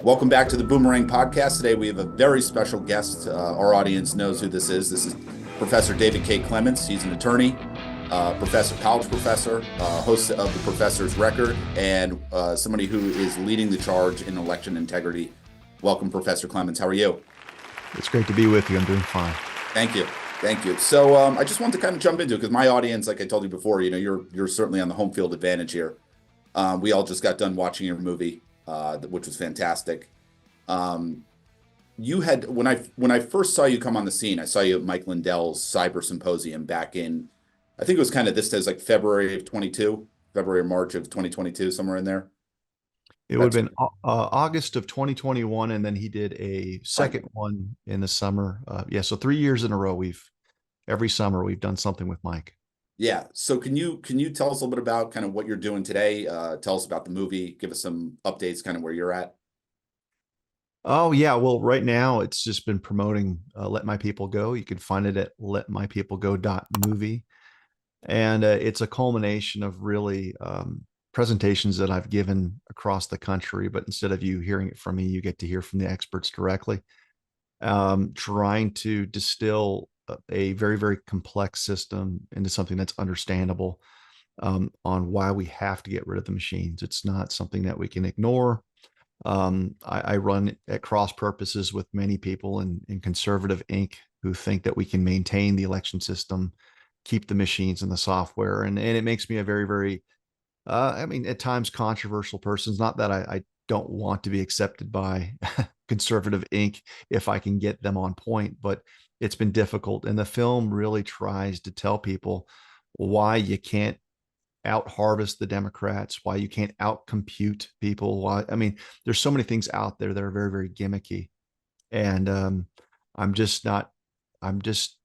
Welcome back to the Boomerang podcast. Today we have a very special guest. Our audience knows who this is. This is Professor David K. Clements. He's an attorney, college professor, host of the Professor's Record, and somebody who is leading the charge in election integrity. Welcome, Professor Clements. How are you? It's great to be with you. I'm doing fine. Thank you. Thank you. So I just want to kind of jump into it because my audience, like I told you before, you're certainly on the home field advantage here. We all just got done watching your movie, which was fantastic. You had when I first saw you come on the scene, I saw you at Mike Lindell's Cyber Symposium back in, I think it was kind of this as like February of 22, February or March of 2022, somewhere in there. It would That's have been August of 2021, and then he did a right. second one in the summer. Yeah, so 3 years in a row, every summer we've done something with Mike. Yeah. So can you tell us a little bit about kind of what you're doing today? Tell us about the movie. Give us some updates, kind of where you're at. Oh yeah, well right now it's just been promoting Let My People Go. You can find it at letmypeoplego.movie. And it's a culmination of really presentations that I've given across the country, but instead of you hearing it from me, you get to hear from the experts directly. Trying to distill a very, very complex system into something that's understandable, on why we have to get rid of the machines. It's not something that we can ignore. I run at cross purposes with many people in conservative Inc. who think that we can maintain the election system, keep the machines and the software. And it makes me a very, very, I mean, at times controversial person. It's not that I don't want to be accepted by conservative Inc. if I can get them on point, but it's been difficult. And the film really tries to tell people why you can't out harvest the Democrats, why you can't out compute people. Why, I mean, there's so many things out there that are very, very gimmicky. And I'm just not, I'm just,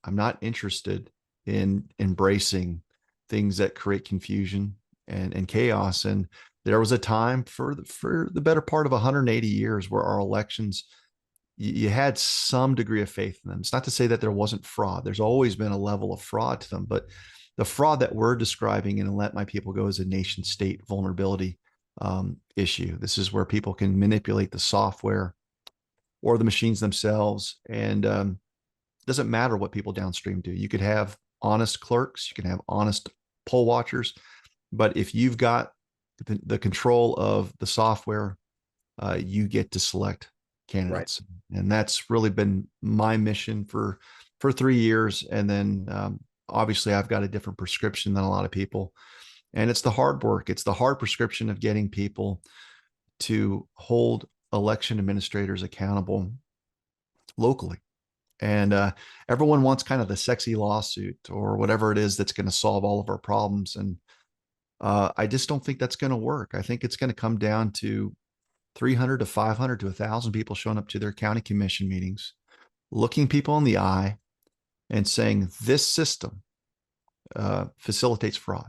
I'm not interested in embracing things that create confusion and chaos. And there was a time for the better part of 180 years where our elections, you had some degree of faith in them. It's not to say that there wasn't fraud. There's always been a level of fraud to them, but the fraud that we're describing in Let My People Go is a nation state vulnerability issue. This is where people can manipulate the software or the machines themselves. And it doesn't matter what people downstream do. You could have honest clerks, you can have honest poll watchers, but if you've got the control of the software, you get to select Right. candidates. And that's really been my mission for 3 years. And then obviously I've got a different prescription than a lot of people. And it's the hard work. It's the hard prescription of getting people to hold election administrators accountable locally. And everyone wants kind of the sexy lawsuit or whatever it is that's going to solve all of our problems. And I just don't think that's going to work. I think it's going to come down to 300 to 500 to 1,000 people showing up to their county commission meetings, looking people in the eye and saying, this system facilitates fraud.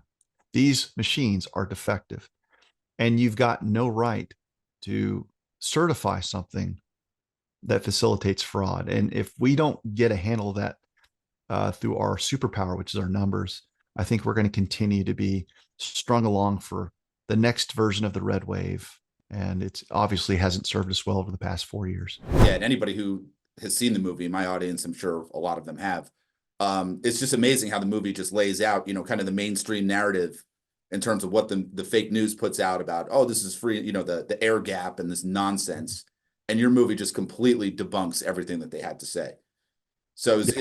These machines are defective. And you've got no right to certify something that facilitates fraud. And if we don't get a handle of that through our superpower, which is our numbers, I think we're going to continue to be strung along for the next version of the red wave. And it's obviously hasn't served us well over the past 4 years. Yeah. And anybody who has seen the movie, my audience, I'm sure a lot of them have. It's just amazing how the movie just lays out, kind of the mainstream narrative in terms of what the fake news puts out about, oh, this is free, the air gap and this nonsense. And your movie just completely debunks everything that they had to say. So it was,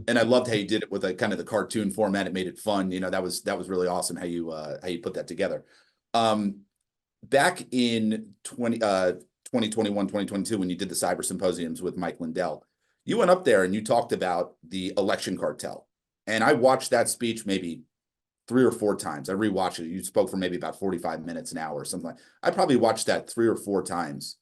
and I loved how you did it with a kind of the cartoon format. It made it fun. That was really awesome how you put that together. Um, Back in 2021, 2022, when you did the cyber symposiums with Mike Lindell, you went up there and you talked about the election cartel. And I watched that speech maybe 3 or 4 times. I rewatched it. You spoke for maybe about 45 minutes, an hour or something. I probably watched that 3 or 4 times.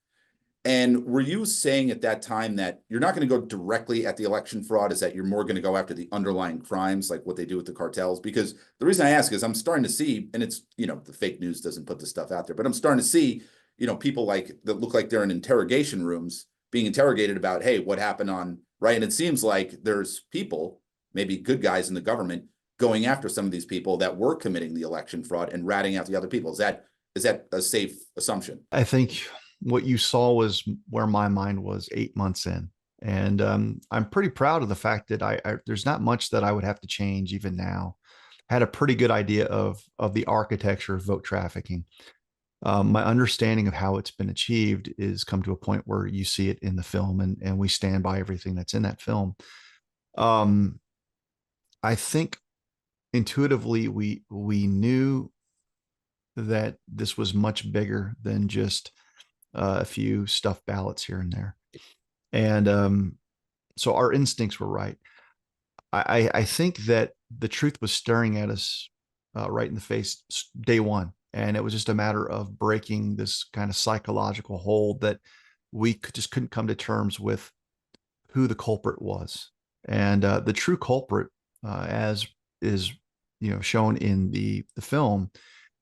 And were you saying at that time that you're not going to go directly at the election fraud, is that you're more going to go after the underlying crimes, like what they do with the cartels? Because the reason I ask is I'm starting to see, and it's, the fake news doesn't put this stuff out there, but I'm starting to see, people like that look like they're in interrogation rooms being interrogated about, hey, what happened on, right? And it seems like there's people, maybe good guys in the government, going after some of these people that were committing the election fraud and ratting out the other people. Is that a safe assumption? I think what you saw was where my mind was 8 months in. And I'm pretty proud of the fact that there's not much that I would have to change even now. Had a pretty good idea of the architecture of vote trafficking. My understanding of how it's been achieved is come to a point where you see it in the film, and we stand by everything that's in that film. Um, I think intuitively we knew that this was much bigger than just a few stuffed ballots here and there. And so our instincts were right. I think that the truth was staring at us right in the face day one. And it was just a matter of breaking this kind of psychological hold that just couldn't come to terms with who the culprit was. And the true culprit, as is shown in the film,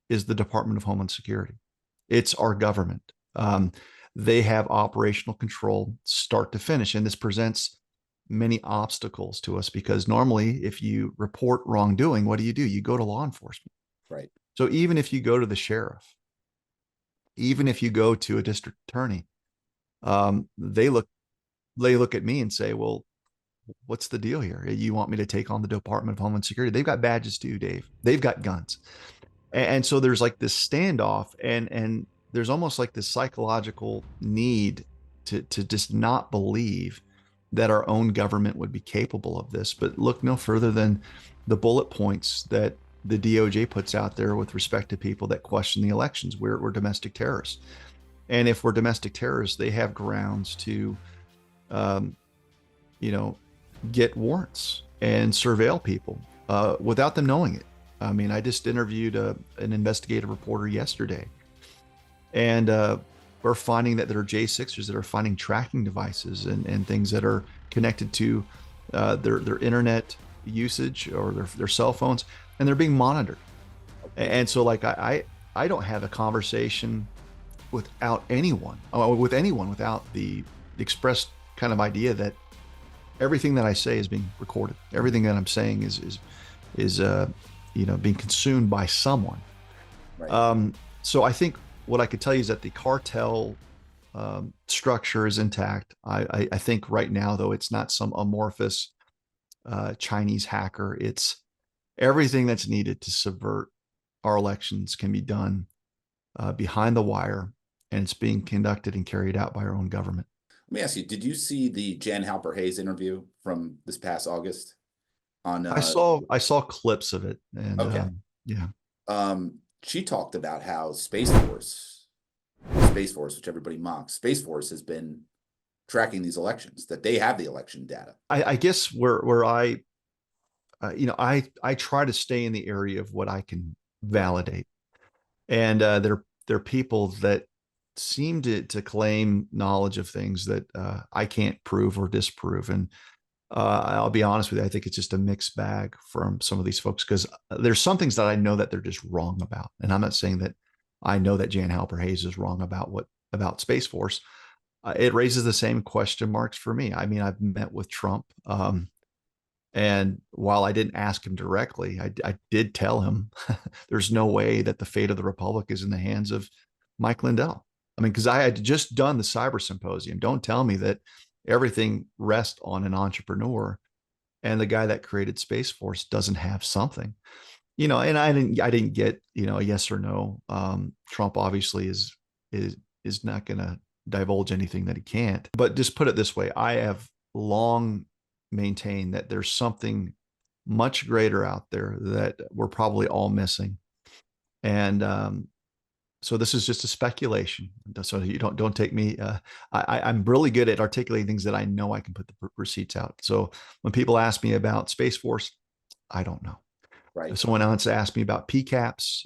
is the Department of Homeland Security. It's our government. They have operational control start to finish, and this presents many obstacles to us because normally, if you report wrongdoing, what do? You go to law enforcement. Right. So even if you go to the sheriff, even if you go to a district attorney, they look at me and say, "Well, what's the deal here? You want me to take on the Department of Homeland Security? They've got badges too, Dave. They've got guns." And so there's like this standoff, and there's almost like this psychological need to just not believe that our own government would be capable of this. But look no further than the bullet points that the DOJ puts out there with respect to people that question the elections. We're domestic terrorists, and if we're domestic terrorists, they have grounds to um, you know get warrants and surveil people without them knowing it. I mean, I just interviewed an investigative reporter yesterday, and we're finding that there are J6ers that are finding tracking devices and things that are connected to their internet usage or their cell phones, and they're being monitored. And so, like, I don't have a conversation without anyone, without the express kind of idea that everything that I say is being recorded. Everything that I'm saying is being consumed by someone. Right. So I think what I could tell you is that the cartel structure is intact. I think right now, though, it's not some amorphous Chinese hacker. It's everything that's needed to subvert our elections can be done behind the wire, and it's being conducted and carried out by our own government. Let me ask you, did you see the Jan Halper Hayes interview from this past August on I saw clips of it, and okay. yeah. She talked about how Space Force, which everybody mocks, Space Force has been tracking these elections, that they have the election data. I guess where I try to stay in the area of what I can validate, and there are people that seem to claim knowledge of things that I can't prove or disprove, and I'll be honest with you, I think it's just a mixed bag from some of these folks because there's some things that I know that they're just wrong about, and I'm not saying that I know that Jan Halper Hayes is wrong about Space Force. It raises the same question marks for me. I mean, I've met with Trump. And while I didn't ask him directly, I did tell him there's no way that the fate of the Republic is in the hands of Mike Lindell. I mean, because I had just done the cyber symposium. Don't tell me that everything rests on an entrepreneur and the guy that created Space Force doesn't have something. And I didn't get, a yes or no. Trump obviously is not going to divulge anything that he can't. But just put it this way, I have long maintained that there's something much greater out there that we're probably all missing. And so this is just a speculation. So you don't take me. I'm really good at articulating things that I know I can put the receipts out. So when people ask me about Space Force, I don't know. Right. If someone else asked me about PCAPs,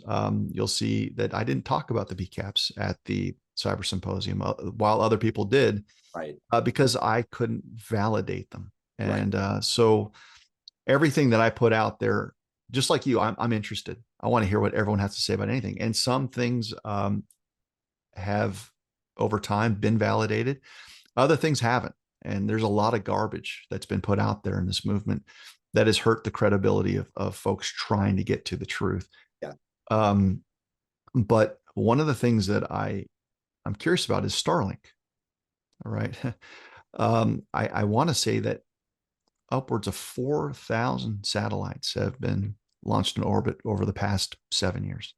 you'll see that I didn't talk about the PCAPs at the cyber symposium, while other people did, Right. because I couldn't validate them. And Right. So everything that I put out there, just like you, I'm interested. I want to hear what everyone has to say about anything. And some things have over time been validated. Other things haven't. And there's a lot of garbage that's been put out there in this movement that has hurt the credibility of folks trying to get to the truth. Yeah. But one of the things that I I'm curious about is Starlink. All right. I want to say that upwards of 4,000 satellites have been launched in orbit over the past 7 years.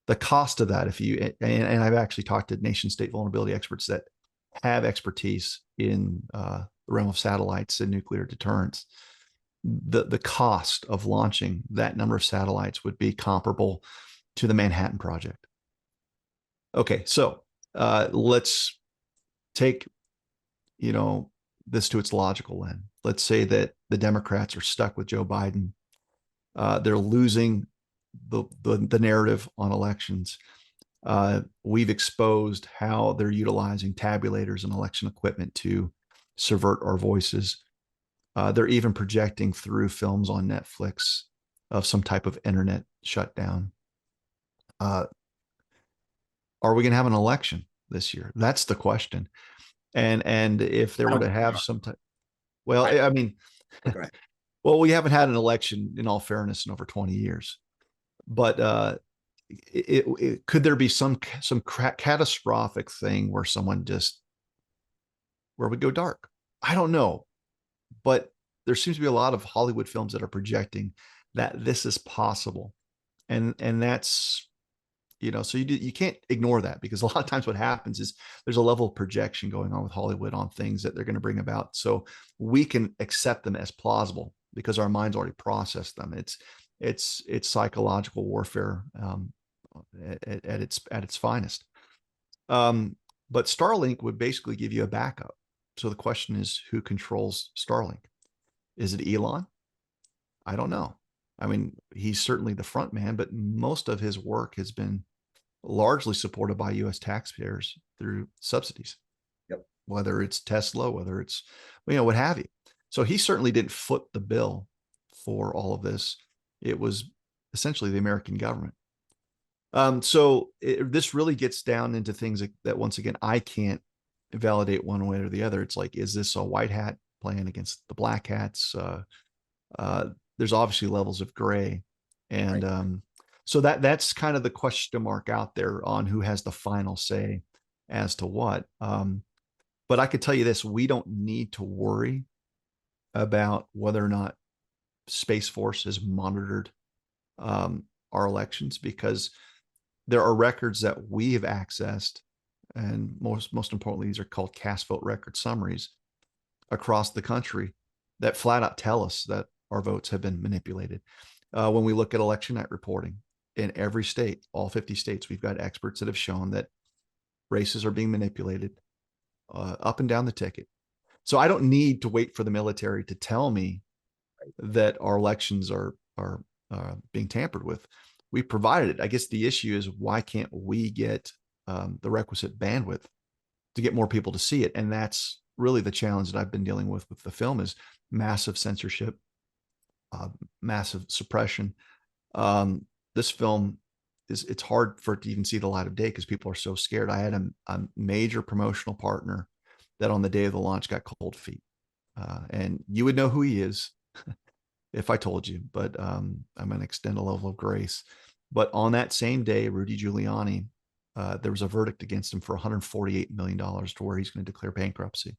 The cost of that, if you, and I've actually talked to nation state vulnerability experts that have expertise in the realm of satellites and nuclear deterrence, the cost of launching that number of satellites would be comparable to the Manhattan Project. Okay, so let's take, you know, this to its logical end. Let's say that the Democrats are stuck with Joe Biden. They're losing the narrative on elections. We've exposed how they're utilizing tabulators and election equipment to subvert our voices. They're even projecting through films on Netflix of some type of internet shutdown. Are we going to have an election this year? That's the question. And if there I were don't to think we have are. some type, well, I, I mean, okay. well, we haven't had an election in all fairness in over 20 years, but could there be some catastrophic thing where someone just where we go dark? I don't know, but there seems to be a lot of Hollywood films that are projecting that this is possible, and that's, so you can't ignore that, because a lot of times what happens is there's a level of projection going on with Hollywood on things that they're going to bring about, so we can accept them as plausible because our minds already processed them. It's psychological warfare at its finest. Um, but Starlink would basically give you a backup. So the question is, who controls Starlink? Is it Elon? I don't know. I mean, he's certainly the front man, but most of his work has been largely supported by U.S. taxpayers through subsidies, Yep. whether it's Tesla, whether it's, what have you. So he certainly didn't foot the bill for all of this. It was essentially the American government. This really gets down into things that once again, I can't validate one way or the other. It's like, is this a white hat playing against the black hats? Uh, there's obviously levels of gray. And Right. so that's kind of the question mark out there on who has the final say as to what. But I could tell you this, we don't need to worry about whether or not Space Force has monitored our elections, because there are records that we have accessed, and most importantly, these are called cast vote record summaries across the country that flat out tell us that our votes have been manipulated. When we look at election night reporting in every state, all 50 states, we've got experts that have shown that races are being manipulated up and down the ticket. So I don't need to wait for the military to tell me that our elections are being tampered with. We provided it. I guess the issue is, why can't we get the requisite bandwidth to get more people to see it? And that's really the challenge that I've been dealing with the film, is massive censorship, massive suppression. This film it's hard for it to even see the light of day because people are so scared. I had a major promotional partner that on the day of the launch got cold feet. And you would know who he is if I told you, but I'm going to extend a level of grace. But on that same day, Rudy Giuliani, there was a verdict against him for $148 million to where he's going to declare bankruptcy.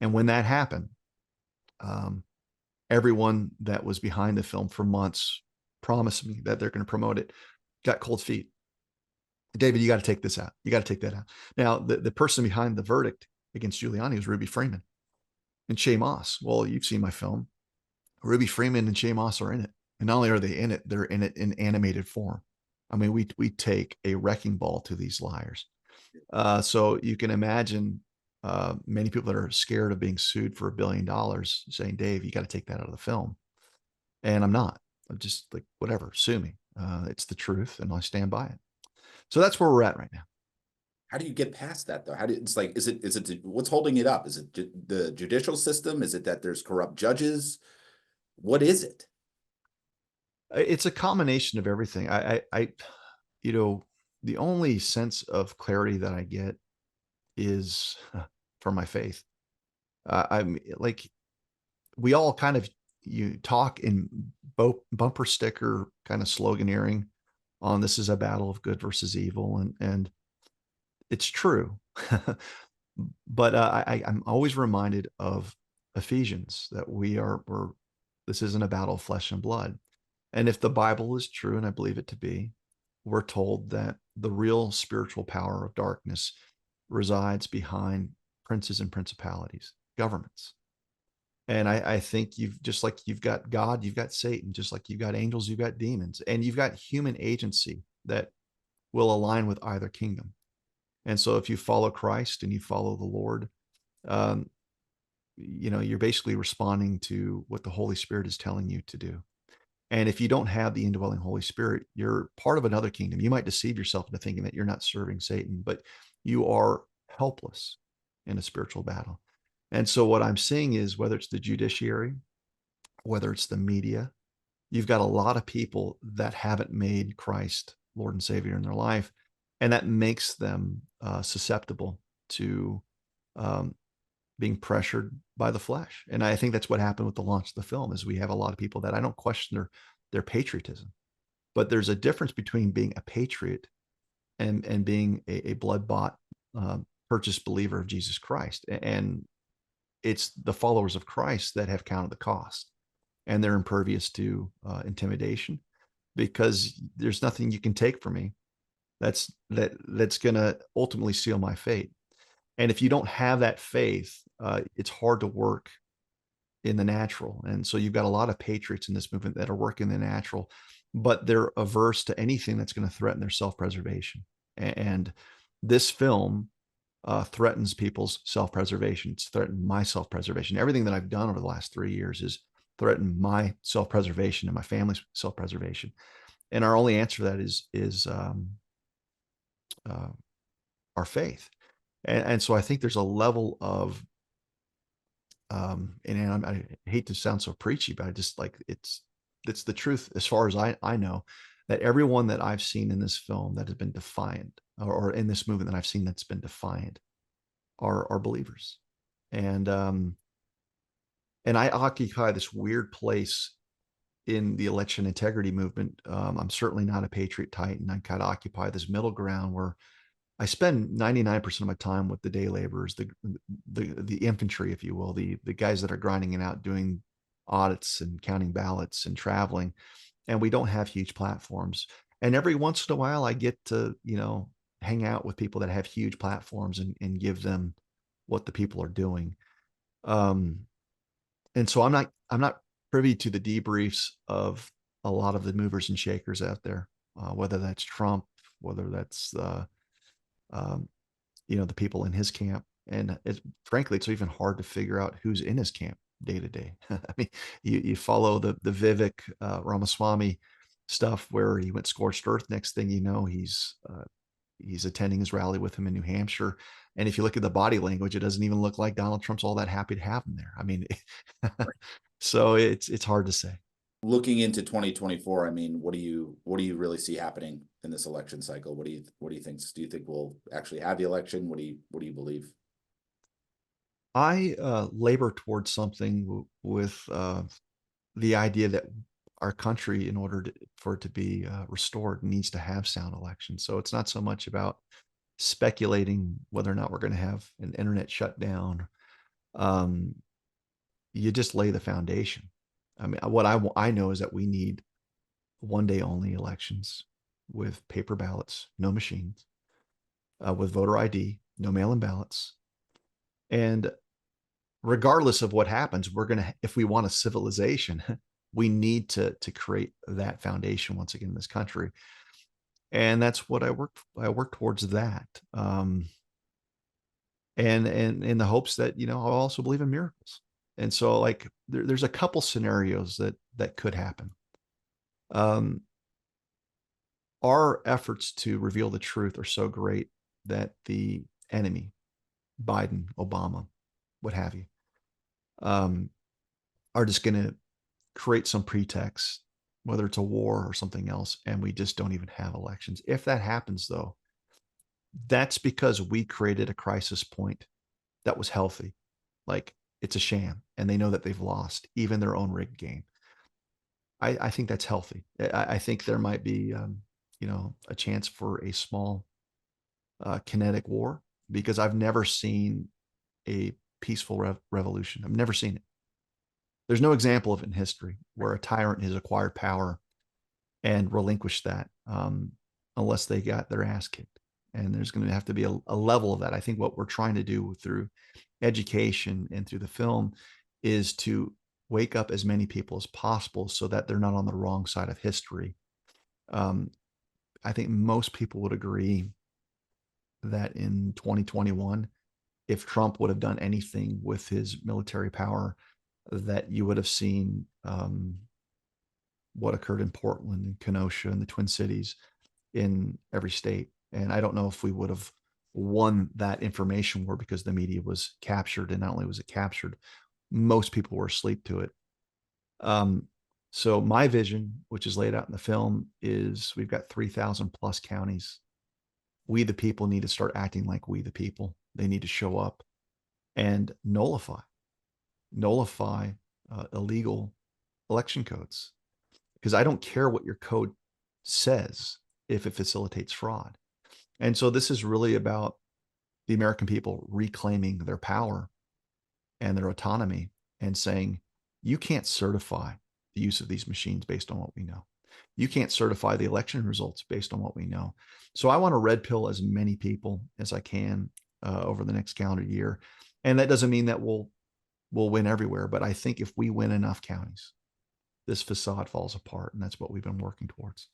And when that happened, everyone that was behind the film for months promised me that they're going to promote it, got cold feet. David, you got to take this out. You got to take that out. Now, the person behind the verdict against Giuliani was Ruby Freeman and Shay Moss. Well, you've seen my film. Ruby Freeman and Shay Moss are in it. And not only are they in it, they're in it in animated form. I mean, we take a wrecking ball to these liars. So you can imagine many people that are scared of being sued for $1 billion saying, Dave, you got to take that out of the film. And I'm not. I'm just like, whatever, sue me. It's the truth, and I stand by it. So that's where we're at right now. How do you get past that though? It's like, is it what's holding it up? Is it the judicial system? Is it that there's corrupt judges? What is it? It's a combination of everything. You know, the only sense of clarity that I get is from my faith. I'm like, we all kind of, you talk in bumper sticker kind of sloganeering on, this is a battle of good versus evil. And it's true. But I'm always reminded of Ephesians, that this isn't a battle of flesh and blood. And if the Bible is true, and I believe it to be, we're told that the real spiritual power of darkness resides behind princes and principalities, governments. And I think you've just like you've got God, you've got Satan, just like you've got angels, you've got demons, and you've got human agency that will align with either kingdom. And so if you follow Christ and you follow the Lord, um, you're basically responding to what the Holy Spirit is telling you to do. And if you don't have the indwelling Holy Spirit, you're part of another kingdom. You might deceive yourself into thinking that you're not serving Satan, but you are helpless in a spiritual battle. And so what I'm seeing is, whether it's the judiciary, whether it's the media, you've got a lot of people that haven't made Christ Lord and Savior in their life, and that makes them susceptible to um, being pressured by the flesh. And I think that's what happened with the launch of the film. Is we have a lot of people that, I don't question their patriotism, but there's a difference between being a patriot and being a blood bought, purchased believer of Jesus Christ. And it's the followers of Christ that have counted the cost, and they're impervious to intimidation, because there's nothing you can take from me that's going to ultimately seal my fate. And if you don't have that faith, it's hard to work in the natural. And so you've got a lot of patriots in this movement that are working in the natural, but they're averse to anything that's going to threaten their self-preservation. And this film threatens people's self-preservation. It's threatened my self-preservation. Everything that I've done over the last 3 years is threatened my self-preservation and my family's self-preservation. And our only answer to that is uh, our faith. And so I think there's a level of I hate to sound so preachy, but I just like it's the truth as far as I know, that everyone that I've seen in this film that has been defiant, or in this movement that I've seen that's been defiant, are believers. And and I occupy this weird place in the election integrity movement. I'm certainly not a patriot titan. I kind of occupy this middle ground where I spend 99% of my time with the day laborers, the infantry, if you will, the guys that are grinding it out, doing audits and counting ballots and traveling. And we don't have huge platforms. And every once in a while, I get to hang out with people that have huge platforms, and give them what the people are doing. Um, and so I'm not privy to the debriefs of a lot of the movers and shakers out there, whether that's Trump, whether that's um, the people in his camp. And frankly, it's even hard to figure out who's in his camp day to day. I mean, you follow the Vivek Ramaswamy stuff, where he went scorched earth. Next thing you know, he's attending his rally with him in New Hampshire. And if you look at the body language, it doesn't even look like Donald Trump's all that happy to have him there. I mean, so it's hard to say. Looking into 2024, I mean, what do you really see happening in this election cycle? What do you think? Do you think we'll actually have the election? What do you believe? I labor towards something with the idea that our country, in order for it to be restored, needs to have sound elections. So it's not so much about speculating whether or not we're going to have an internet shutdown. Um, you just lay the foundation. I mean, what I know is that we need one day only elections, with paper ballots, no machines, with voter ID, no mail-in ballots. And regardless of what happens, if we want a civilization, we need to create that foundation once again in this country. And that's what I work towards that. And in the hopes that, I'll also believe in miracles. And so, like, there's a couple scenarios that could happen. Um, our efforts to reveal the truth are so great that the enemy, Biden, Obama, what have you, um, are just going to create some pretext, whether it's a war or something else, and we just don't even have elections. If that happens, though, that's because we created a crisis point that was healthy. Like, it's a sham, and they know that they've lost even their own rigged game. I think that's healthy. I think there might be, a chance for a small kinetic war, because I've never seen a peaceful revolution. I've never seen it. There's no example of it in history where a tyrant has acquired power and relinquished that, unless they got their ass kicked. And there's going to have to be a level of that. I think what we're trying to do through education and through the film is to wake up as many people as possible so that they're not on the wrong side of history. Um, I think most people would agree that in 2021, if Trump would have done anything with his military power, that you would have seen what occurred in Portland and Kenosha and the Twin Cities in every state. And I don't know if we would have won that information war, because the media was captured. And not only was it captured, most people were asleep to it. So my vision, which is laid out in the film, is we've got 3,000 plus counties. We, the people, need to start acting like we, the people. They need to show up and nullify illegal election codes, because I don't care what your code says if it facilitates fraud. And so this is really about the American people reclaiming their power and their autonomy and saying, you can't certify the use of these machines based on what we know. You can't certify the election results based on what we know. So I want to red pill as many people as I can over the next calendar year. And that doesn't mean that we'll win everywhere, but I think if we win enough counties, this facade falls apart. And that's what we've been working towards.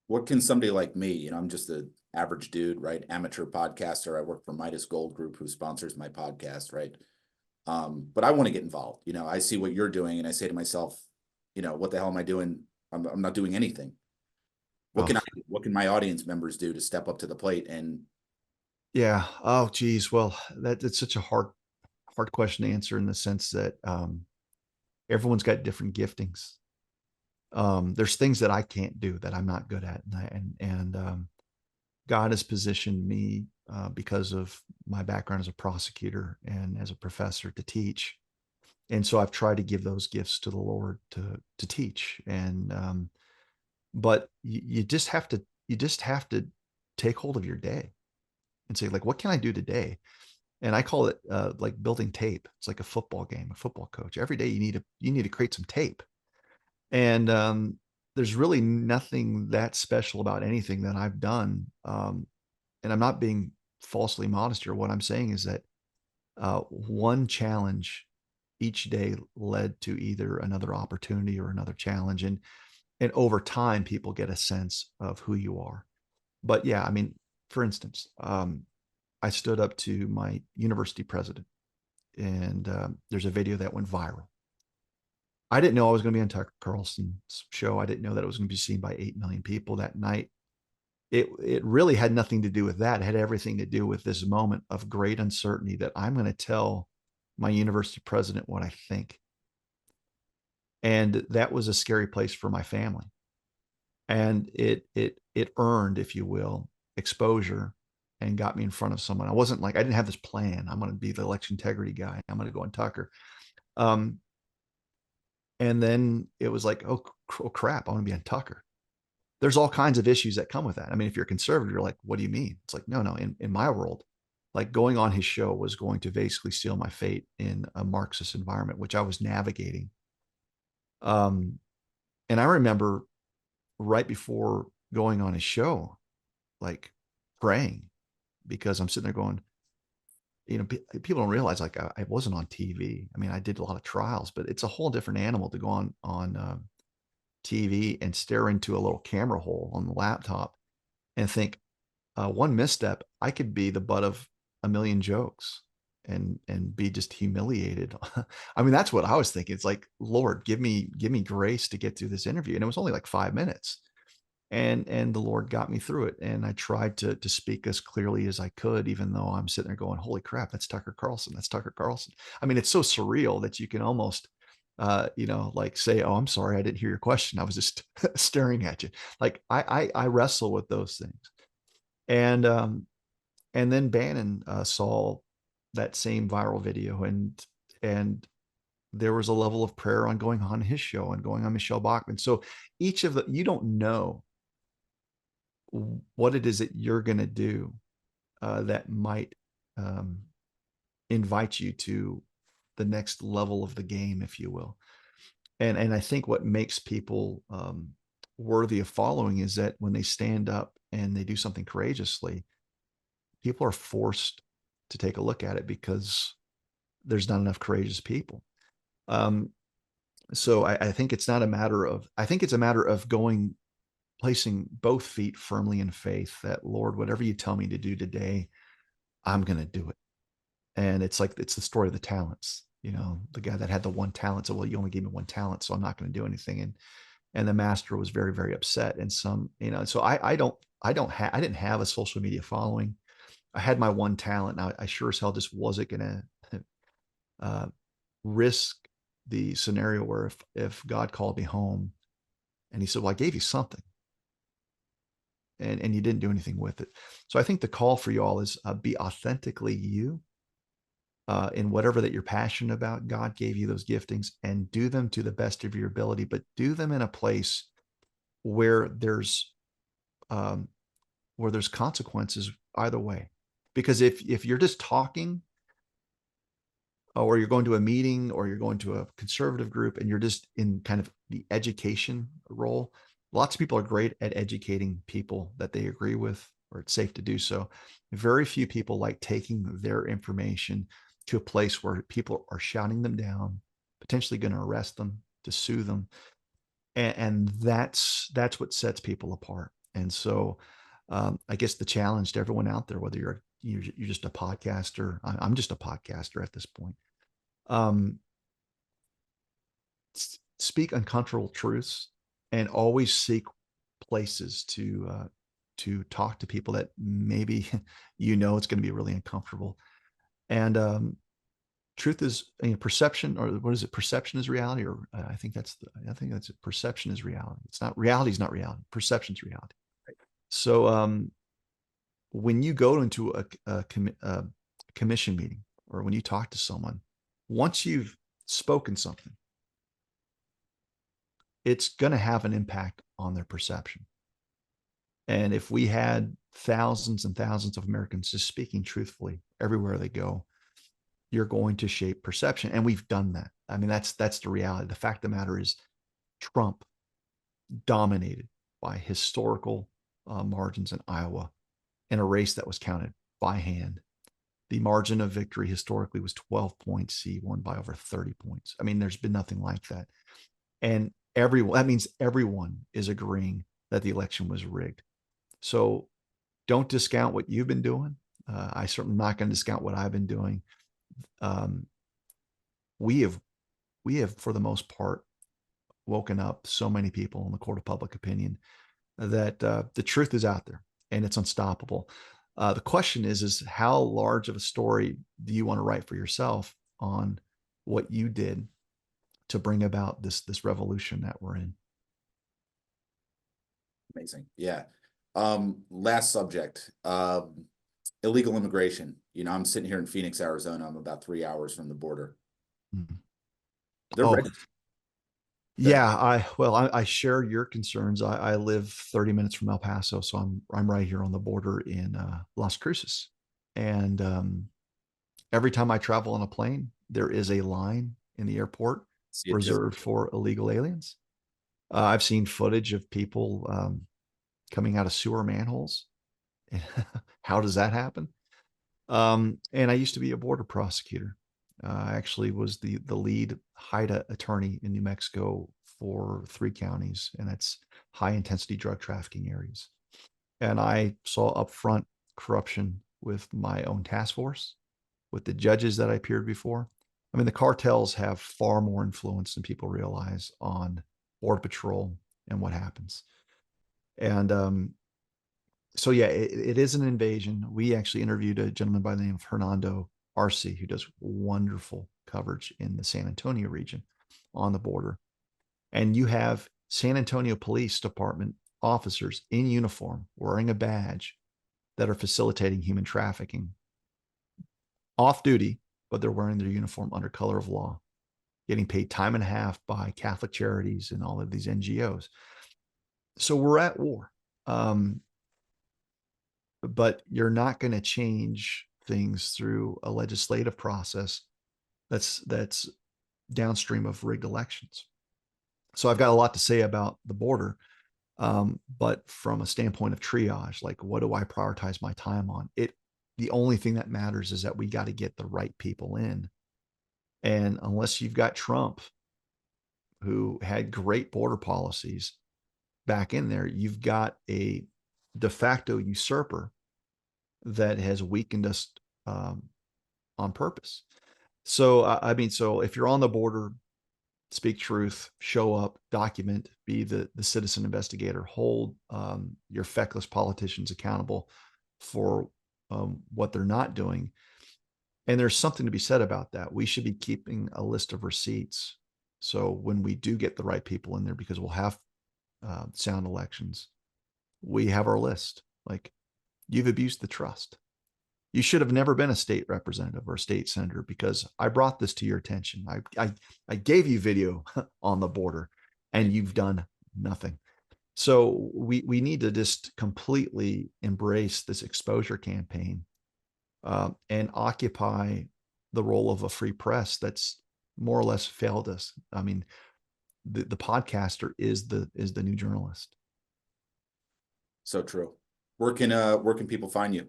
What can somebody like me, I'm just an average dude, right? Amateur podcaster. I work for Midas Gold Group, who sponsors my podcast, right? But I want to get involved. I see what you're doing and I say to myself, what the hell am I doing? I'm not doing anything. What can Oh, what can my audience members do to step up to the plate? And yeah. Oh, geez. Well, that's such a hard question to answer, in the sense that everyone's got different giftings. There's things that I can't do, that I'm not good at, and God has positioned me, because of my background as a prosecutor and as a professor, to teach. And so I've tried to give those gifts to the Lord to teach. And but you just have to take hold of your day and say, like, what can I do today? And I call it like building tape. It's like a football game, a football coach. Every day you need to create some tape. And there's really nothing that special about anything that I've done. And I'm not being falsely modest here. What I'm saying is that one challenge each day led to either another opportunity or another challenge. And over time, people get a sense of who you are. But yeah, I mean, for instance, I stood up to my university president, and there's a video that went viral. I didn't know I was going to be on Tucker Carlson's show. I didn't know that it was going to be seen by 8 million people that night. It really had nothing to do with that. It had everything to do with this moment of great uncertainty, that I'm going to tell my university president what I think. And that was a scary place for my family. And it earned, if you will, exposure, and got me in front of someone. I wasn't like, I didn't have this plan. I'm going to be the election integrity guy. I'm going to go on Tucker. Um, and then it was like, oh crap, I want to be on Tucker. There's all kinds of issues that come with that. I mean, if you're a conservative, you're like, what do you mean? It's like, no, in my world, like, going on his show was going to basically seal my fate in a Marxist environment, which I was navigating. Um, and I remember right before going on his show, like, praying, because I'm sitting there going, people don't realize, like, I wasn't on TV. I mean, I did a lot of trials, but it's a whole different animal to go on TV and stare into a little camera hole on the laptop and think, one misstep, I could be the butt of a million jokes and be just humiliated. I mean, that's what I was thinking. It's like, Lord, give me grace to get through this interview. And it was only like 5 minutes. And the Lord got me through it. And I tried to speak as clearly as I could, even though I'm sitting there going, holy crap, that's Tucker Carlson. That's Tucker Carlson. I mean, it's so surreal that you can almost like say, oh, I'm sorry, I didn't hear your question. I was just staring at you. Like, I wrestle with those things. And then Bannon saw that same viral video, and there was a level of prayer on going on his show and going on Michelle Bachmann. So each of the, you don't know what it is that you're going to do that might um, invite you to the next level of the game, if you will. And I think what makes people worthy of following is that when they stand up and they do something courageously, people are forced to take a look at it because there's not enough courageous people. Um, so I think it's not a matter of, I think it's a matter of going, placing both feet firmly in faith that, Lord, whatever you tell me to do today, I'm going to do it. And it's like, it's the story of the talents. The guy that had the one talent said, well, you only gave me one talent, so I'm not going to do anything. And the master was very, very upset. And so I didn't have a social media following. I had my one talent. Now I sure as hell just wasn't going to uh, risk the scenario where if God called me home and he said, well, I gave you something and you didn't do anything with it. So I think the call for you all is be authentically you in whatever that you're passionate about. God gave you those giftings and do them to the best of your ability, but do them in a place where um, there's consequences either way. Because if you're just talking, or you're going to a meeting, or you're going to a conservative group, and you're just in kind of the education role, lots of people are great at educating people that they agree with, or it's safe to do so. Very few people like taking their information to a place where people are shouting them down, potentially going to arrest them, to sue them, and that's what sets people apart. And so, I guess the challenge to everyone out there, whether you're just a podcaster, I'm just a podcaster at this point. Um, Speak uncomfortable truths, and always seek places to talk to people that maybe it's going to be really uncomfortable. And truth is, perception, or what is it? Perception is reality, or I think that's it. Perception is reality. It's not reality. Is not reality. Perception is reality. So when you go into a commission meeting, or when you talk to someone, once you've spoken something, it's going to have an impact on their perception. And if we had thousands and thousands of Americans just speaking truthfully everywhere they go, you're going to shape perception. And we've done that. I mean, that's the reality. The fact of the matter is, Trump dominated by historical margins in Iowa in a race that was counted by hand. The margin of victory historically was 12 points. He won by over 30 points. I mean, there's been nothing like that. And that means everyone is agreeing that the election was rigged. So don't discount what you've been doing. I certainly not going to discount what I've been doing. Um, we have, for the most part, woken up so many people in the court of public opinion that the truth is out there and it's unstoppable. The question is how large of a story do you want to write for yourself on what you did to bring about this revolution that we're in? Amazing. Yeah. Last subject, illegal immigration. I'm sitting here in Phoenix, Arizona. I'm about 3 hours from the border. Mhm. They're Oh, ready. yeah. I share your concerns. I live 30 minutes from El Paso, so I'm right here on the border in Las Cruces, and every time I travel on a plane, there is a line in the airport See it just reserved for illegal aliens. I've seen footage of people coming out of sewer manholes. How does that happen? And I used to be a border prosecutor. I actually was the lead HIDTA attorney in New Mexico for 3 counties, and that's high intensity drug trafficking areas. And I saw upfront corruption with my own task force, with the judges that I appeared before. I mean, the cartels have far more influence than people realize on Border Patrol and what happens. And so, yeah, it is an invasion. We actually interviewed a gentleman by the name of Hernando Arce, who does wonderful coverage in the San Antonio region on the border. And you have San Antonio Police Department officers in uniform wearing a badge that are facilitating human trafficking off duty, but they're wearing their uniform under color of law, getting paid time and a half by Catholic charities and all of these NGOs. So we're at war. Um, but you're not going to change things through a legislative process that's downstream of rigged elections. So I've got a lot to say about the border, but from a standpoint of triage, like what do I prioritize my time on? The only thing that matters is that we got to get the right people in. And unless you've got Trump, who had great border policies back in there, you've got a de facto usurper that has weakened us um, on purpose. So, I mean, so if you're on the border, speak truth, show up, document, be the citizen investigator, hold your feckless politicians accountable for what they're not doing. And there's something to be said about that. We should be keeping a list of receipts. So when we do get the right people in there, because we'll have sound elections, we have our list. Like, you've abused the trust. You should have never been a state representative or a state senator because I brought this to your attention. I gave you video on the border and you've done nothing. So we need to just completely embrace this exposure campaign and occupy the role of a free press that's more or less failed us. I mean, the podcaster is the new journalist. So true. Where can people find you?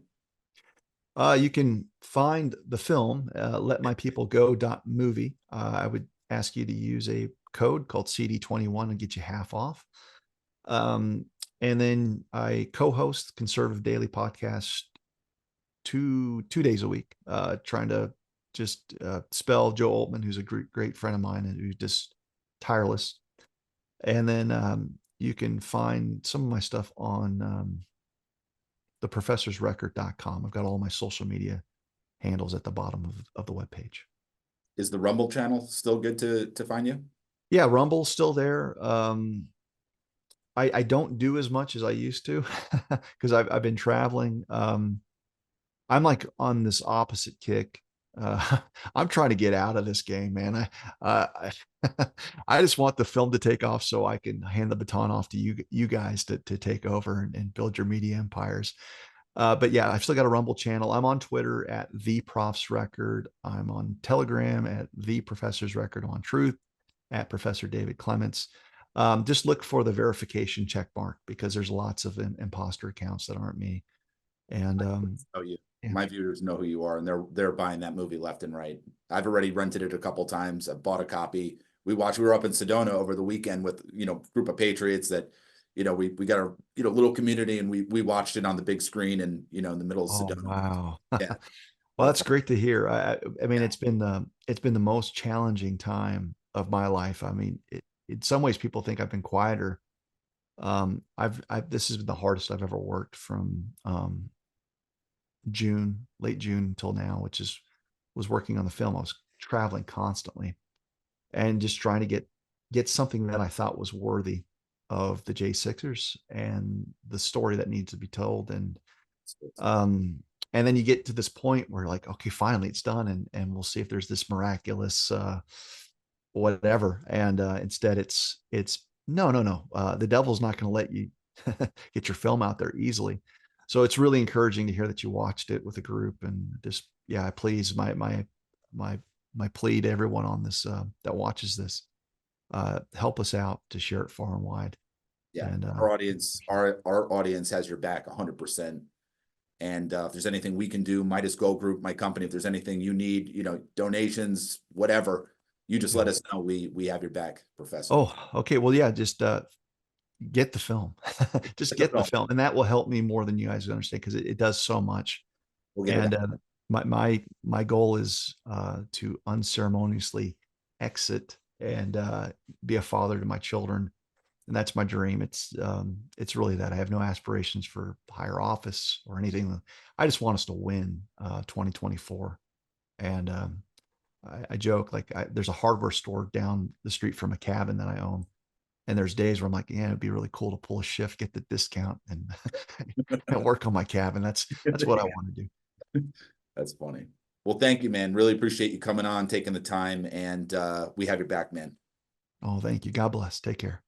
You can find the film, Let My People Go movie. I would ask you to use a code called CD21 and get you half off. And then I co-host Conservative Daily Podcast two days a week, trying to just spell Joe Altman, who's a great friend of mine and who's just tireless. And then you can find some of my stuff on theprofessorsrecord.com. I've got all my social media handles at the bottom of the webpage. Is the Rumble channel still good to find you? Yeah, Rumble's still there. I don't do as much as I used to because I've been traveling. I'm like on this opposite kick. I'm trying to get out of this game, man. I just want the film to take off so I can hand the baton off to you guys to take over and build your media empires. But yeah, I've still got a Rumble channel. I'm on Twitter at the Prof's Record. I'm on Telegram at the Professor's Record, on Truth at Professor David Clements. Just look for the verification check mark because there's lots of imposter accounts that aren't me. And you. Yeah. My viewers know who you are, and they're buying that movie left and right. I've already rented it a couple times. I bought a copy. We were up in Sedona over the weekend with group of patriots that we got a little community, and we watched it on the big screen and in the middle of Oh, Sedona. wow. Yeah. Well, that's great to hear. I mean, it's been the most challenging time of my life. I mean, in some ways, people think I've been quieter. This has been the hardest I've ever worked from late June until now, was working on the film. I was traveling constantly and just trying to get something that I thought was worthy of the J6ers and the story that needs to be told. And then you get to this point where like, okay, finally it's done. And we'll see if there's this miraculous, whatever. And, instead it's no. The devil's not going to let you get your film out there easily. So it's really encouraging to hear that you watched it with a group, and just, yeah, please, my plea to everyone on this, that watches this, help us out to share it far and wide. Yeah. And Our audience has your back 100%. And if there's anything we can do, Midas Gold Group, my company, if there's anything you need, donations, whatever, you just let us know. We have your back, Professor. Oh, okay. Well, yeah, just get the film. Just get the film, and that will help me more than you guys understand, because it does so much. We'll get it out. My goal is to unceremoniously exit and be a father to my children, and that's my dream. It's really that. I have no aspirations for higher office or anything. I just want us to win 2024. And I joke, like, there's a hardware store down the street from a cabin that I own, and there's days where I'm like, yeah, it'd be really cool to pull a shift, get the discount, and and work on my cabin. That's what I want to do. That's funny. Well, thank you, man. Really appreciate you coming on, taking the time, and we have your back, man. Oh, thank you. God bless. Take care.